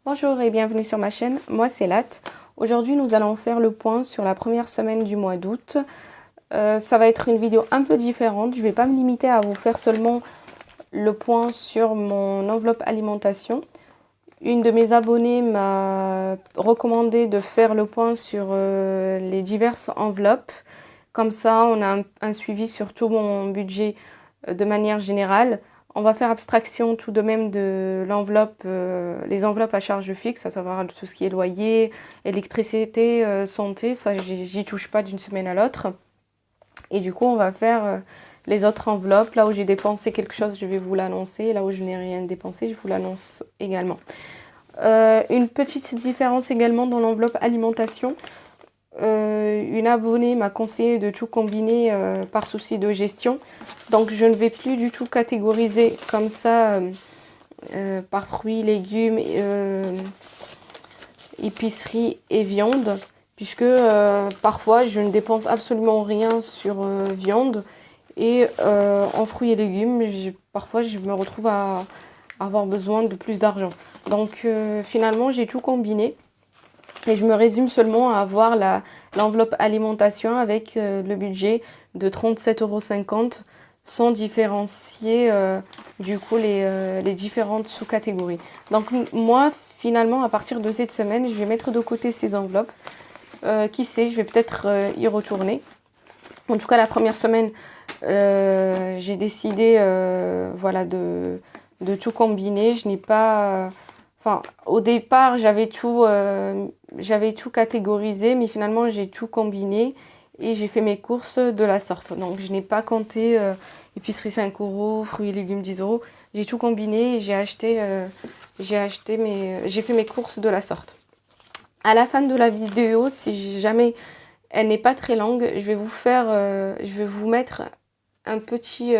Bonjour et bienvenue sur ma chaîne, moi c'est Lat. Aujourd'hui nous allons faire le point sur la première semaine du mois d'août. Ça va être une vidéo un peu différente, je ne vais pas me limiter à vous faire seulement le point sur mon enveloppe alimentation. Une de mes abonnées m'a recommandé de faire le point sur les diverses enveloppes. Comme ça on a un suivi sur tout mon budget de manière générale. On va faire abstraction tout de même de l'enveloppe, les enveloppes à charge fixe, à savoir tout ce qui est loyer, électricité, santé, ça j'y touche pas d'une semaine à l'autre. Et du coup on va faire les autres enveloppes, là où j'ai dépensé quelque chose je vais vous l'annoncer, là où je n'ai rien dépensé je vous l'annonce également. Une petite différence également dans l'enveloppe alimentation. Une abonnée m'a conseillé de tout combiner par souci de gestion. Donc je ne vais plus du tout catégoriser comme ça par fruits, légumes, épicerie et viande. Puisque parfois je ne dépense absolument rien sur viande. Et en fruits et légumes, parfois je me retrouve à avoir besoin de plus d'argent. Donc finalement j'ai tout combiné. Et je me résume seulement à avoir l'enveloppe alimentation avec le budget de 37,50 € sans différencier du coup les différentes sous-catégories. Donc moi finalement à partir de cette semaine je vais mettre de côté ces enveloppes. Qui sait, je vais peut-être y retourner. En tout cas la première semaine j'ai décidé voilà, de tout combiner. Je n'ai pas... Enfin, au départ, j'avais tout catégorisé, mais finalement, j'ai tout combiné et j'ai fait mes courses de la sorte. Donc, je n'ai pas compté épicerie 5 €, fruits et légumes 10 €. J'ai tout combiné et j'ai fait mes courses de la sorte. À la fin de la vidéo, si jamais elle n'est pas très longue, je vais vous mettre un petit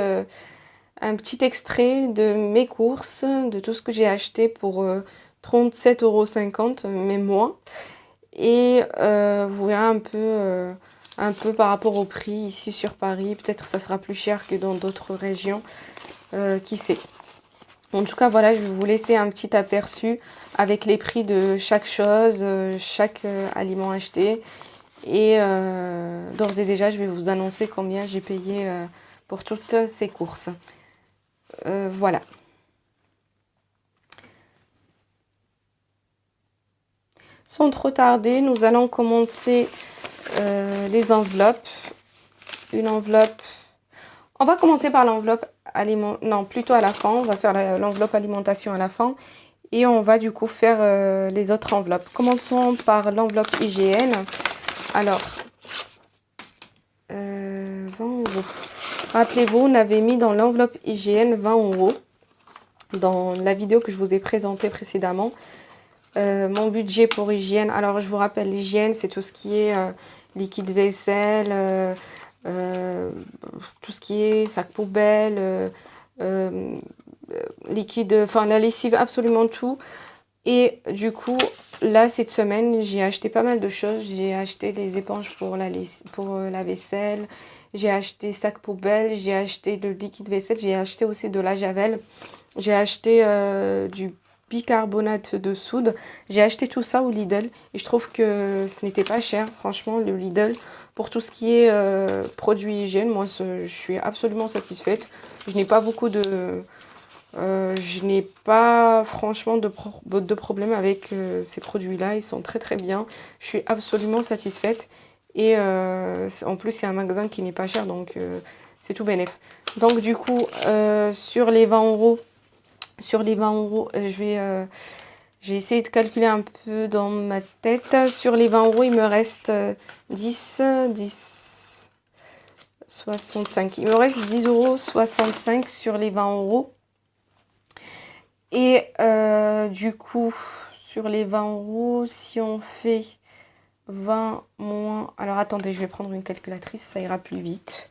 extrait de mes courses, de tout ce que j'ai acheté pour 37,50 €, même moins. Et vous verrez un peu par rapport au prix ici sur Paris. Peut-être que ça sera plus cher que dans d'autres régions, qui sait. En tout cas, voilà, je vais vous laisser un petit aperçu avec les prix de chaque chose, chaque aliment acheté. Et d'ores et déjà, je vais vous annoncer combien j'ai payé pour toutes ces courses. Voilà. Sans trop tarder, nous allons commencer les enveloppes. Une enveloppe. On va commencer par l'enveloppe non, plutôt à la fin. On va faire l'enveloppe alimentation à la fin. Et on va du coup faire les autres enveloppes. Commençons par l'enveloppe hygiène. Alors, 20 €. Rappelez-vous, on avait mis dans l'enveloppe hygiène 20 € dans la vidéo que je vous ai présentée précédemment. Mon budget pour hygiène, alors je vous rappelle, l'hygiène c'est tout ce qui est liquide vaisselle, tout ce qui est sac poubelle, liquide, enfin la lessive, absolument tout. Et du coup là cette semaine j'ai acheté pas mal de choses. J'ai acheté les éponges pour la vaisselle, j'ai acheté sac poubelle, j'ai acheté le liquide vaisselle, j'ai acheté aussi de la javel, j'ai acheté du bicarbonate de soude. J'ai acheté tout ça au Lidl et je trouve que ce n'était pas cher, franchement, le Lidl. Pour tout ce qui est produits hygiène, moi je suis absolument satisfaite. Je n'ai pas beaucoup de... je n'ai pas franchement de problème avec ces produits-là. Ils sont très très bien. Je suis absolument satisfaite. Et en plus, c'est un magasin qui n'est pas cher, donc c'est tout bénef. Donc du coup, sur les 20 €, je vais essayer de calculer un peu dans ma tête. Sur les 20 €, il me reste 65. Il me reste 10,65 € sur les 20 €. Et du coup, sur les 20 €, si on fait 20 moins... Alors attendez, je vais prendre une calculatrice, ça ira plus vite.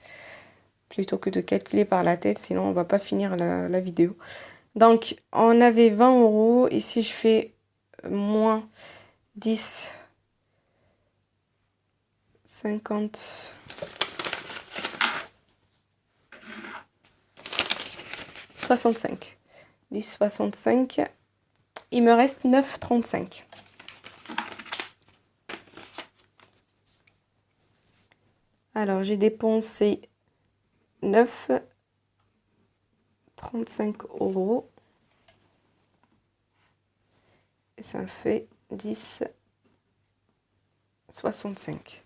Plutôt que de calculer par la tête, sinon on va pas finir la vidéo. Donc, on avait 20 € et si je fais moins 10, 50, 65. 10, 65. il me reste 9,35. Alors, j'ai dépensé 9,35 €. Et ça me fait 10,65.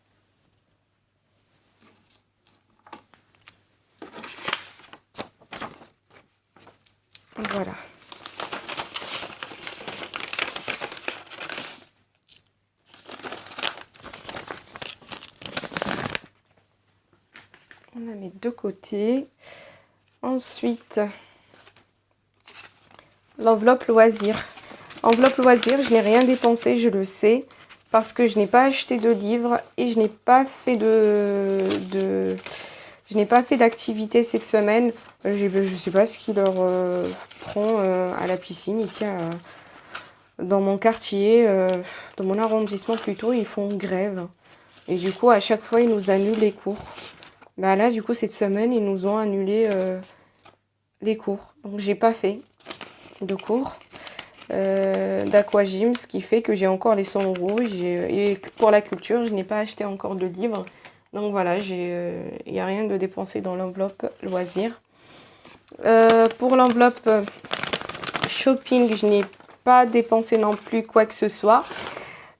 Voilà. On la met de côté. Ensuite, l'enveloppe loisir. Enveloppe loisir, je n'ai rien dépensé, je le sais, parce que je n'ai pas acheté de livres et je n'ai pas fait d'activité cette semaine. Je ne sais pas ce qui leur prend à la piscine ici dans mon quartier, dans mon arrondissement plutôt, ils font grève. Et du coup, à chaque fois, ils nous annulent les cours. Bah là, du coup, cette semaine, ils nous ont annulé les cours. Donc, j'ai pas fait de cours d'aquagym, ce qui fait que j'ai encore les 100 €. Et pour la culture, je n'ai pas acheté encore de livres. Donc voilà, il n'y a rien de dépensé dans l'enveloppe loisir. Pour l'enveloppe shopping, je n'ai pas dépensé non plus quoi que ce soit.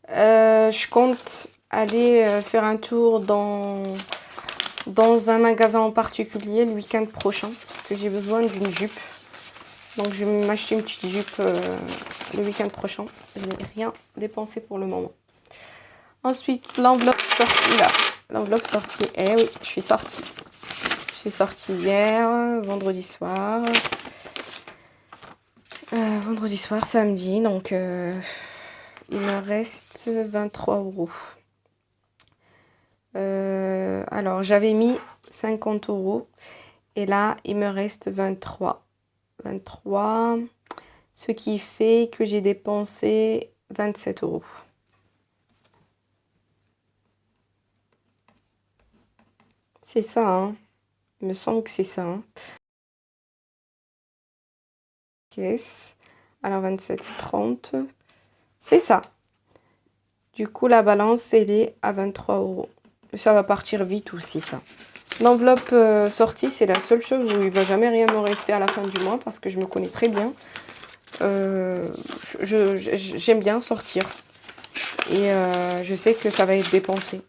Je compte aller faire un tour dans un magasin en particulier le week-end prochain parce que j'ai besoin d'une jupe. Donc je vais m'acheter une petite jupe le week-end prochain. Je n'ai rien dépensé pour le moment. Ensuite, l'enveloppe sortie là. L'enveloppe sortie. Eh oui, je suis sortie. Je suis sortie hier, vendredi soir. Vendredi soir, samedi. Donc il me reste 23 €. Alors j'avais mis 50 € et là il me reste 23, ce qui fait que j'ai dépensé 27 €. C'est ça, hein. Il me semble que c'est ça, hein. Caisse. Alors 27, 30. C'est ça. Du coup, la balance, elle est à 23 €. Ça va partir vite aussi, ça. L'enveloppe sortie, c'est la seule chose où il ne va jamais rien me rester à la fin du mois parce que je me connais très bien. J'aime bien sortir. Et je sais que ça va être dépensé.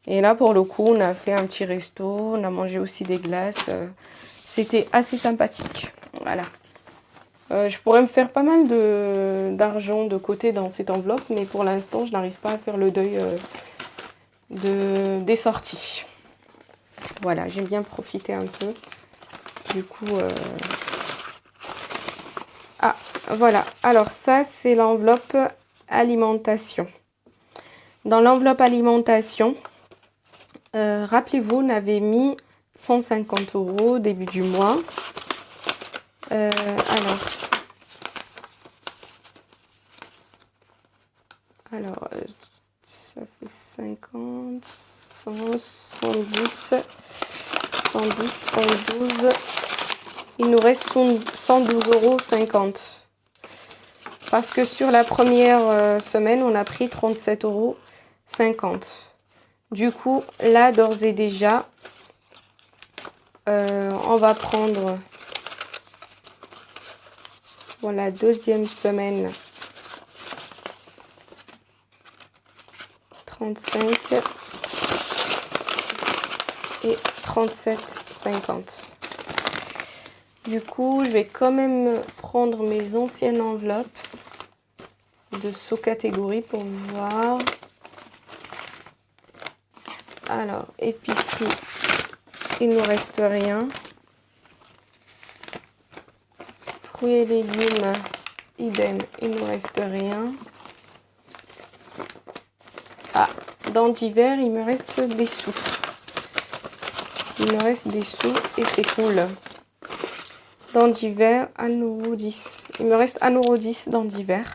Et là, pour le coup, on a fait un petit resto. On a mangé aussi des glaces. C'était assez sympathique. Voilà. Je pourrais me faire pas mal d'argent de côté dans cette enveloppe. Mais pour l'instant, je n'arrive pas à faire le deuil des sorties. Voilà, j'aime bien profiter un peu. Du coup... Ah, voilà. Alors ça, c'est l'enveloppe alimentation. Dans l'enveloppe alimentation, rappelez-vous, on avait mis 150 € début du mois. Alors, ça fait 50, 100, 110, 110, 112. Il nous reste 112,50 €. Parce que sur la première semaine, on a pris 37,50 €. Du coup, là, d'ores et déjà, on va prendre pour la deuxième semaine 35 et 37,50 €. Du coup, je vais quand même prendre mes anciennes enveloppes de sous-catégorie pour voir. Alors, épicerie, il ne nous reste rien. Fruits et légumes, idem, il ne nous reste rien. Ah, dans divers, il me reste des sous. Il me reste des sous et c'est cool. Dans divers, 1,10 €. Il me reste 1,10 € dans divers.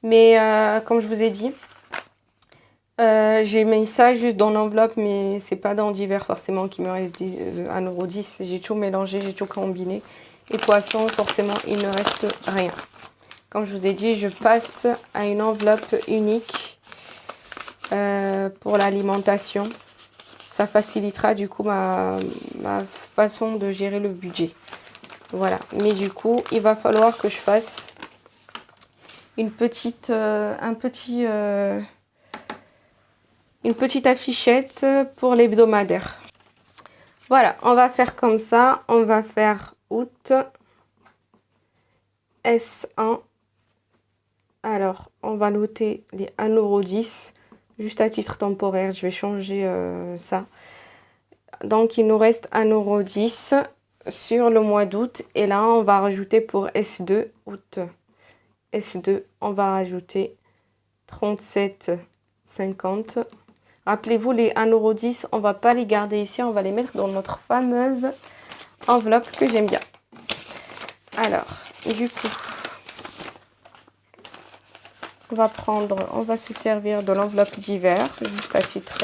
Mais comme je vous ai dit, j'ai mis ça juste dans l'enveloppe, mais c'est pas dans divers forcément qu'il me reste 1,10 €. J'ai tout mélangé, j'ai tout combiné. Et poisson, forcément, il ne reste rien. Comme je vous ai dit, je passe à une enveloppe unique pour l'alimentation. Ça facilitera du coup ma façon de gérer le budget. Voilà, mais du coup, il va falloir que je fasse une petite affichette pour l'hebdomadaire. Voilà, on va faire comme ça. On va faire août S1. Alors, on va noter les 1,10 €. Juste à titre temporaire, je vais changer ça. Donc, il nous reste 1,10 € sur le mois d'août. Et là, on va rajouter pour S2, août S2, on va rajouter 37,50 €. Rappelez-vous, les 1,10 €, on ne va pas les garder ici, on va les mettre dans notre fameuse enveloppe que j'aime bien. Alors, du coup, on va se servir de l'enveloppe d'hiver, juste à titre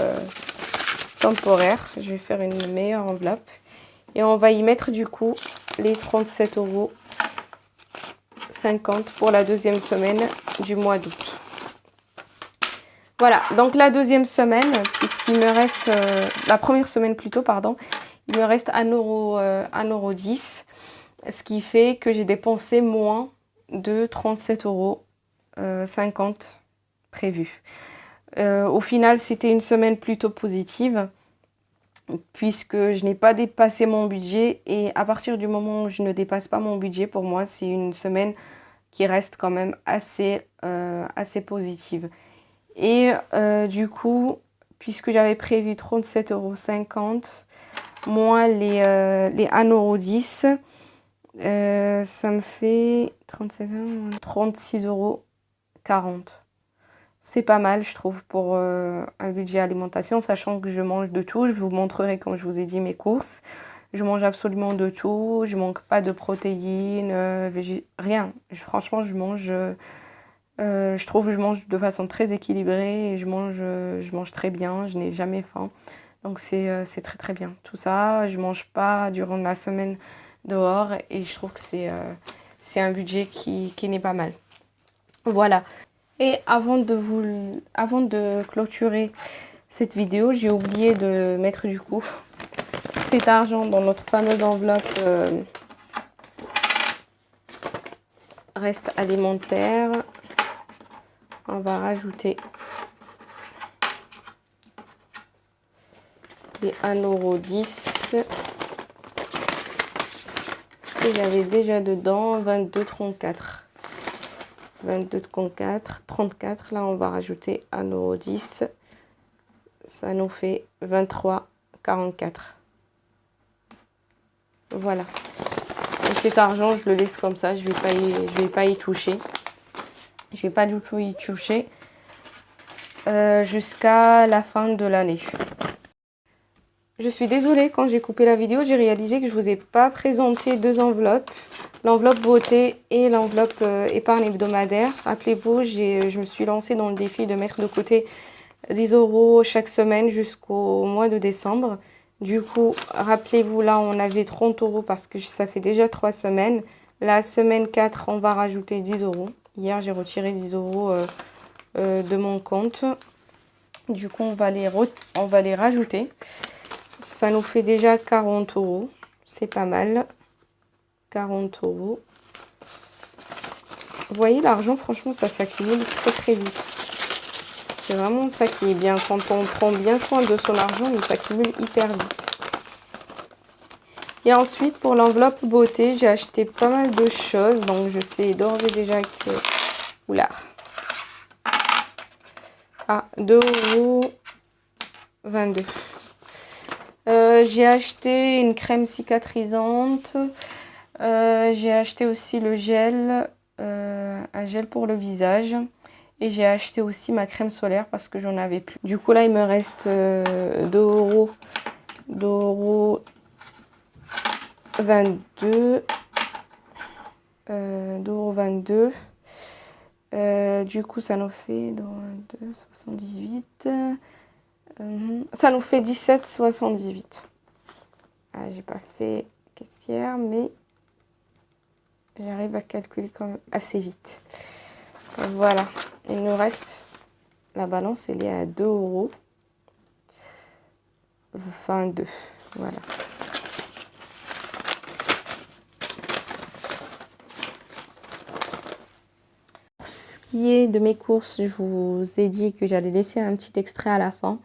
temporaire. Je vais faire une meilleure enveloppe. Et on va y mettre du coup les 37,50 € pour la deuxième semaine du mois d'août. Voilà, donc la deuxième semaine, puisqu'il me reste, la première semaine plutôt, pardon, il me reste 1,10 €, ce qui fait que j'ai dépensé moins de 37,50 € prévus. Au final, c'était une semaine plutôt positive, puisque je n'ai pas dépassé mon budget, et à partir du moment où je ne dépasse pas mon budget, pour moi, c'est une semaine qui reste quand même assez positive. Et du coup, puisque j'avais prévu 37,50 € moins les 1,10 €, ça me fait 36,40 €. C'est pas mal, je trouve, pour un budget alimentation, sachant que je mange de tout. Je vous montrerai, comme je vous ai dit, mes courses. Je mange absolument de tout. Je manque pas de protéines, rien. Franchement, je mange... je trouve que je mange de façon très équilibrée et je mange très bien, je n'ai jamais faim. Donc c'est très très bien. Tout ça, je ne mange pas durant la semaine dehors et je trouve que c'est un budget qui n'est pas mal. Voilà. Et avant de clôturer cette vidéo, j'ai oublié de mettre du coup cet argent dans notre fameuse enveloppe reste alimentaire. On va rajouter les 1,10 € et j'avais déjà dedans 22,34 €. 22,34 €. Là, on va rajouter 1,10 €. Ça nous fait 23,44 €. Voilà. Et cet argent, je le laisse comme ça. Je vais pas y toucher. Je vais pas du tout y toucher jusqu'à la fin de l'année. Je suis désolée, quand j'ai coupé la vidéo, j'ai réalisé que je ne vous ai pas présenté deux enveloppes. L'enveloppe beauté et l'enveloppe épargne hebdomadaire. Rappelez-vous, je me suis lancée dans le défi de mettre de côté 10 € chaque semaine jusqu'au mois de décembre. Du coup, rappelez-vous, là, on avait 30 € parce que ça fait déjà 3 semaines. La semaine 4, on va rajouter 10 €. Hier, j'ai retiré 10 € de mon compte. Du coup, on va les rajouter. Ça nous fait déjà 40 €. C'est pas mal. 40 €. Vous voyez, l'argent, franchement, ça s'accumule très très vite. C'est vraiment ça qui est bien. Quand on prend bien soin de son argent, il s'accumule hyper vite. Et ensuite, pour l'enveloppe beauté, j'ai acheté pas mal de choses. Donc, je sais d'ores et déjà que... Oula. Ah, 2,22 €. J'ai acheté une crème cicatrisante. J'ai acheté aussi le gel, un gel pour le visage. Et j'ai acheté aussi ma crème solaire parce que j'en avais plus. Du coup, là, il me reste 2,22 €. 2,22 €. Du coup, ça nous fait 2,78 €. Ça nous fait 17,78 €. Ah, j'ai pas fait caissière, mais J'arrive à calculer quand même assez vite. Voilà, il nous reste la balance, elle est à 2,22 €. Voilà. Pour ce qui est de mes courses, je vous ai dit que j'allais laisser un petit extrait à la fin.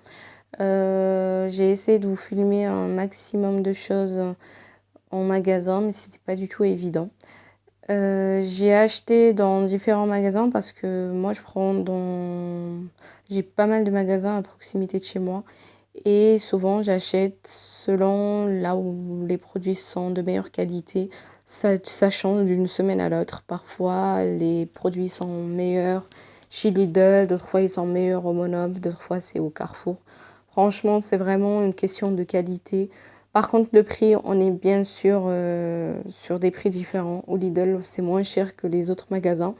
J'ai essayé de vous filmer un maximum de choses en magasin, mais c'était pas du tout évident. J'ai acheté dans différents magasins parce que moi j'ai pas mal de magasins à proximité de chez moi et souvent j'achète selon là où les produits sont de meilleure qualité. Ça change d'une semaine à l'autre. Parfois les produits sont meilleurs chez Lidl, d'autres fois ils sont meilleurs au Monoprix, d'autres fois c'est au Carrefour. Franchement, c'est vraiment une question de qualité. Par contre, le prix, on est bien sûr sur des prix différents. Au Lidl, c'est moins cher que les autres magasins.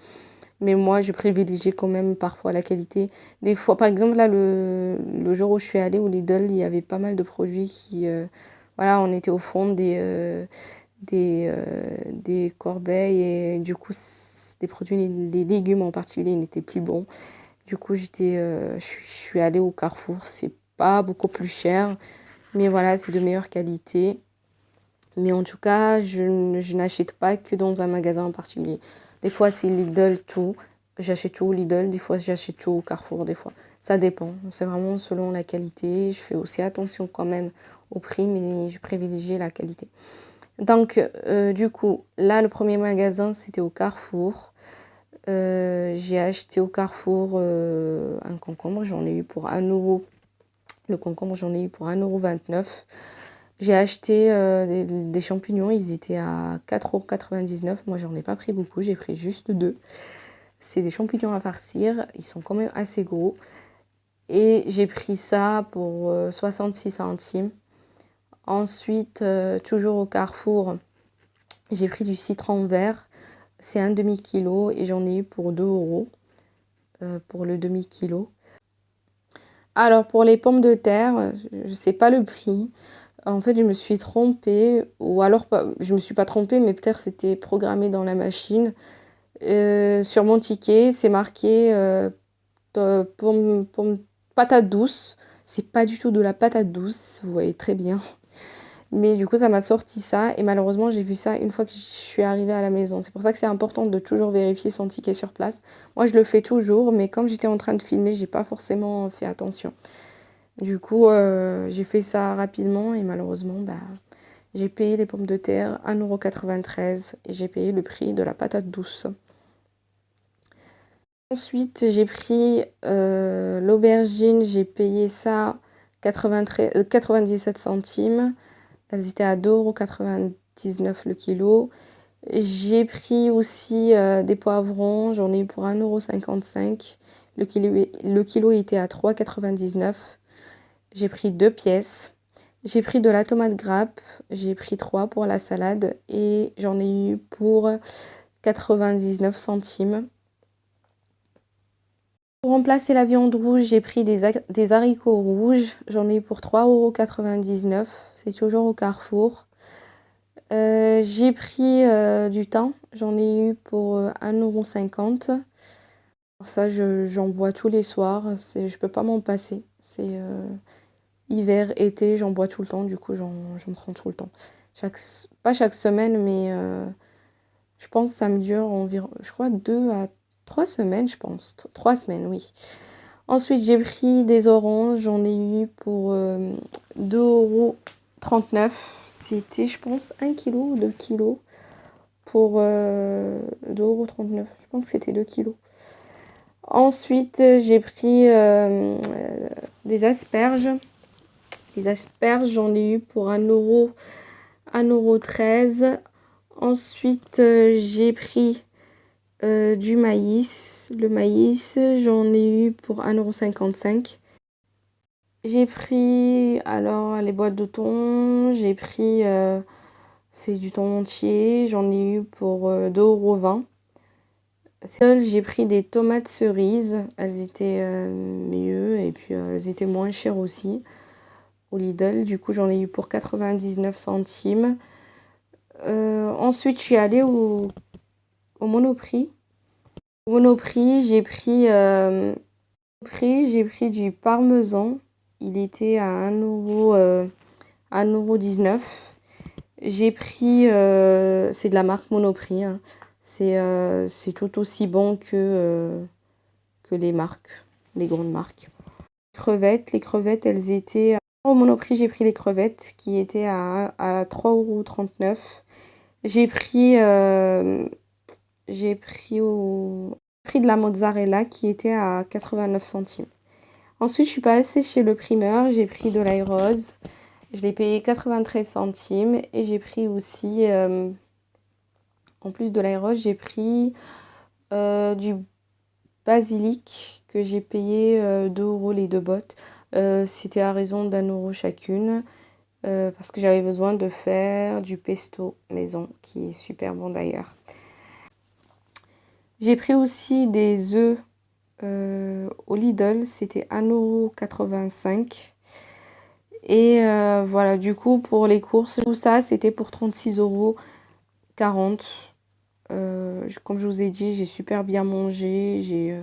Mais moi, je privilégie quand même parfois la qualité. Des fois, par exemple, là, le jour où je suis allée au Lidl, il y avait pas mal de produits qui... voilà, on était au fond des corbeilles et du coup, les produits, les légumes en particulier, n'étaient plus bons. Du coup, je suis allée au Carrefour. C'est pas beaucoup plus cher. Mais voilà, c'est de meilleure qualité. Mais en tout cas, je n'achète pas que dans un magasin en particulier. Des fois, c'est Lidl tout. J'achète tout au Lidl. Des fois, j'achète tout au Carrefour. Des fois, ça dépend. C'est vraiment selon la qualité. Je fais aussi attention quand même au prix, mais je privilégie la qualité. Donc, du coup, là, le premier magasin, c'était au Carrefour. J'ai acheté au Carrefour un concombre. J'en ai eu pour 1 €. Le concombre, j'en ai eu pour 1,29 €. J'ai acheté des champignons, ils étaient à 4,99 €. Moi, j'en ai pas pris beaucoup, j'ai pris juste 2. C'est des champignons à farcir, ils sont quand même assez gros. Et j'ai pris ça pour 66 centimes. Ensuite, toujours au Carrefour, j'ai pris du citron vert. C'est un demi-kilo et j'en ai eu pour 2 € pour le demi-kilo. Alors, pour les pommes de terre, je ne sais pas le prix. En fait, je me suis trompée, ou alors je me suis pas trompée, mais peut-être c'était programmé dans la machine. Sur mon ticket, c'est marqué patate douce. C'est pas du tout de la patate douce, vous voyez très bien. Mais du coup, ça m'a sorti ça. Et malheureusement, j'ai vu ça une fois que je suis arrivée à la maison. C'est pour ça que c'est important de toujours vérifier son ticket sur place. Moi, je le fais toujours, mais comme j'étais en train de filmer, j'ai pas forcément fait attention. Du coup, j'ai fait ça rapidement et malheureusement, j'ai payé les pommes de terre 1,93 € et j'ai payé le prix de la patate douce. Ensuite, j'ai pris l'aubergine, j'ai payé ça 97 centimes. Elles étaient à 2,99 € le kilo. J'ai pris aussi des poivrons, j'en ai eu pour 1,55 €. Le kilo était à 3,99 €. J'ai pris 2 pièces. J'ai pris de la tomate grappe. J'ai pris 3 pour la salade et j'en ai eu pour 99 centimes. Pour remplacer la viande rouge, j'ai pris des haricots rouges. J'en ai eu pour 3,99 €. C'est toujours au Carrefour. J'ai pris du thym. J'en ai eu pour 1,50 €. Pour ça, j'en bois tous les soirs. Je peux pas m'en passer. C'est hiver, été, j'en bois tout le temps. Du coup, j'en prends tout le temps. Pas chaque semaine, mais je pense que ça me dure environ, je crois, 2 à 3 semaines, je pense. 3 semaines, oui. Ensuite, j'ai pris des oranges. J'en ai eu pour 2,39 €. C'était, je pense, 1 kg ou 2 kg pour 2,39 €. Je pense que c'était 2 kg. Ensuite, j'ai pris des asperges. Les asperges, j'en ai eu pour 1,13 €. Ensuite, j'ai pris du maïs. Le maïs, j'en ai eu pour 1,55 €. J'ai pris alors les boîtes de thon. J'ai pris, c'est du thon entier. J'en ai eu pour 2,20 €. J'ai pris des tomates cerises. Elles étaient mieux et puis elles étaient moins chères aussi au Lidl. Du coup, j'en ai eu pour 99 centimes. Ensuite, je suis allée au au Monoprix. Au Monoprix, j'ai pris du parmesan. Il était à 1,19 €. J'ai pris, c'est de la marque Monoprix, hein. C'est tout aussi bon que les marques, les grandes marques. Les crevettes, elles étaient... Au Monoprix, j'ai pris les crevettes qui étaient à 3,39 €. J'ai pris au prix de la mozzarella qui était à 89 centimes. Ensuite, je suis passée chez le primeur, j'ai pris de l'ail rose. Je l'ai payé 93 centimes et j'ai pris aussi, en plus de l'ail rose, j'ai pris du basilic que j'ai payé 2 € les 2 bottes. C'était à raison d'1 € chacune parce que j'avais besoin de faire du pesto maison qui est super bon d'ailleurs. J'ai pris aussi des œufs au Lidl, c'était 1,85 €. Et voilà, du coup, pour les courses, tout ça, c'était pour 36,40 €. Comme je vous ai dit, j'ai super bien mangé,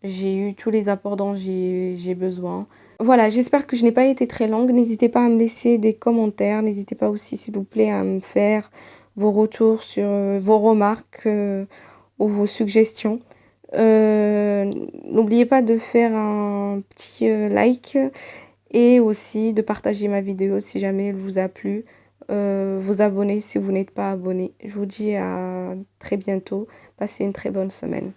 j'ai eu tous les apports dont j'ai besoin. Voilà, j'espère que je n'ai pas été très longue. N'hésitez pas à me laisser des commentaires. N'hésitez pas aussi, s'il vous plaît, à me faire vos retours sur vos remarques ou vos suggestions. N'oubliez pas de faire un petit like et aussi de partager ma vidéo si jamais elle vous a plu. Vous abonner si vous n'êtes pas abonné. Je vous dis à très bientôt. Passez une très bonne semaine.